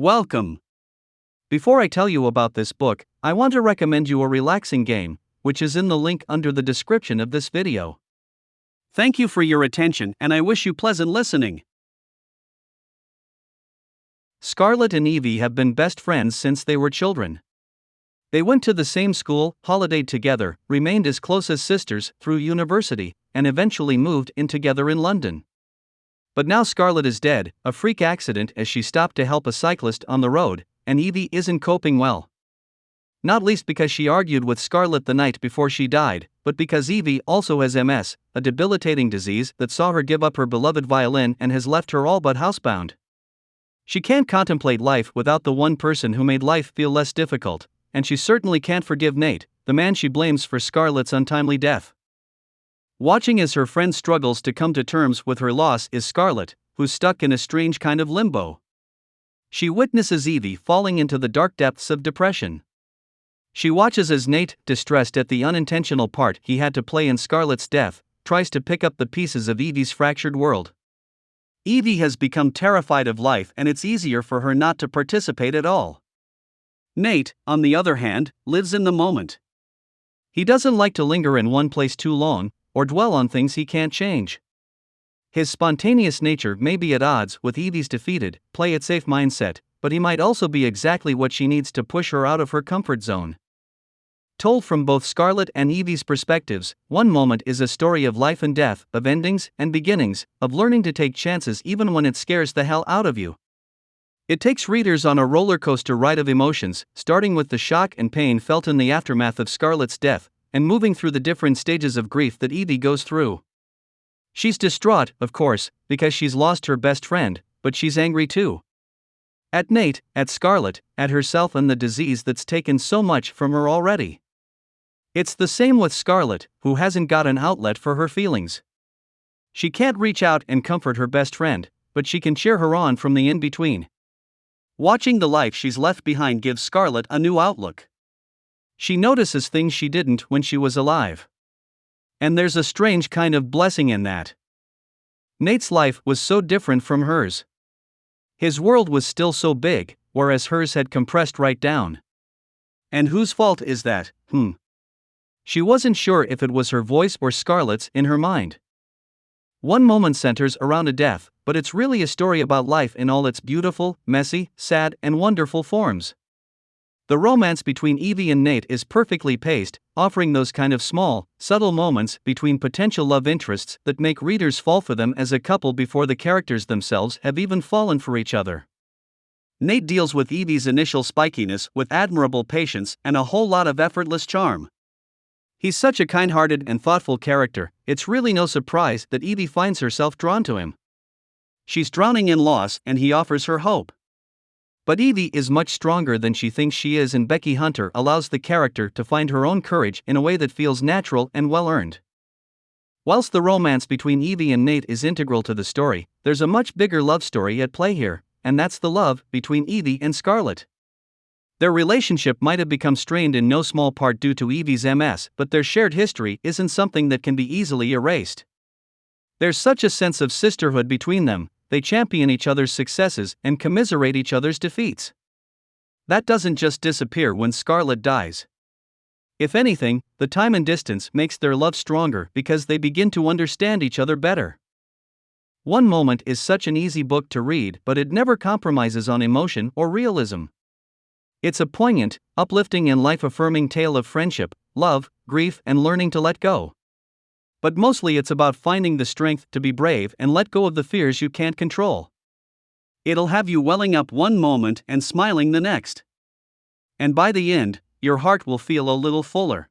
Welcome! Before I tell you about this book, I want to recommend you a relaxing game, which is in the link under the description of this video. Thank you for your attention and I wish you pleasant listening. Scarlett and Evie have been best friends since they were children. They went to the same school, holidayed together, remained as close as sisters through university, and eventually moved in together in London. But now Scarlett is dead, a freak accident as she stopped to help a cyclist on the road, and Evie isn't coping well. Not least because she argued with Scarlett the night before she died, but because Evie also has MS, a debilitating disease that saw her give up her beloved violin and has left her all but housebound. She can't contemplate life without the one person who made life feel less difficult, and she certainly can't forgive Nate, the man she blames for Scarlett's untimely death. Watching as her friend struggles to come to terms with her loss is Scarlett, who's stuck in a strange kind of limbo. She witnesses Evie falling into the dark depths of depression. She watches as Nate, distressed at the unintentional part he had to play in Scarlett's death, tries to pick up the pieces of Evie's fractured world. Evie has become terrified of life and it's easier for her not to participate at all. Nate, on the other hand, lives in the moment. He doesn't like to linger in one place too long, or dwell on things he can't change. His spontaneous nature may be at odds with Evie's defeated, play-it-safe mindset, but he might also be exactly what she needs to push her out of her comfort zone. Told from both Scarlett and Evie's perspectives, one moment is a story of life and death, of endings and beginnings, of learning to take chances even when it scares the hell out of you. It takes readers on a roller coaster ride of emotions, starting with the shock and pain felt in the aftermath of Scarlett's death, and moving through the different stages of grief that Evie goes through. She's distraught, of course, because she's lost her best friend, but she's angry too. At Nate, at Scarlett, at herself and the disease that's taken so much from her already. It's the same with Scarlett, who hasn't got an outlet for her feelings. She can't reach out and comfort her best friend, but she can cheer her on from the in-between. Watching the life she's left behind gives Scarlett a new outlook. She notices things she didn't when she was alive. And there's a strange kind of blessing in that. Nate's life was so different from hers. His world was still so big, whereas hers had compressed right down. And whose fault is that? She wasn't sure if it was her voice or Scarlett's in her mind. One moment centers around a death, but it's really a story about life in all its beautiful, messy, sad, and wonderful forms. The romance between Evie and Nate is perfectly paced, offering those kind of small, subtle moments between potential love interests that make readers fall for them as a couple before the characters themselves have even fallen for each other. Nate deals with Evie's initial spikiness with admirable patience and a whole lot of effortless charm. He's such a kind-hearted and thoughtful character, it's really no surprise that Evie finds herself drawn to him. She's drowning in loss and he offers her hope. But Evie is much stronger than she thinks she is, and Becky Hunter allows the character to find her own courage in a way that feels natural and well-earned. Whilst the romance between Evie and Nate is integral to the story, there's a much bigger love story at play here, and that's the love between Evie and Scarlett. Their relationship might have become strained in no small part due to Evie's MS, but their shared history isn't something that can be easily erased. There's such a sense of sisterhood between them. They champion each other's successes and commiserate each other's defeats. That doesn't just disappear when Scarlett dies. If anything, the time and distance makes their love stronger because they begin to understand each other better. One Moment is such an easy book to read, but it never compromises on emotion or realism. It's a poignant, uplifting and life-affirming tale of friendship, love, grief and learning to let go. But mostly it's about finding the strength to be brave and let go of the fears you can't control. It'll have you welling up one moment and smiling the next. And by the end, your heart will feel a little fuller.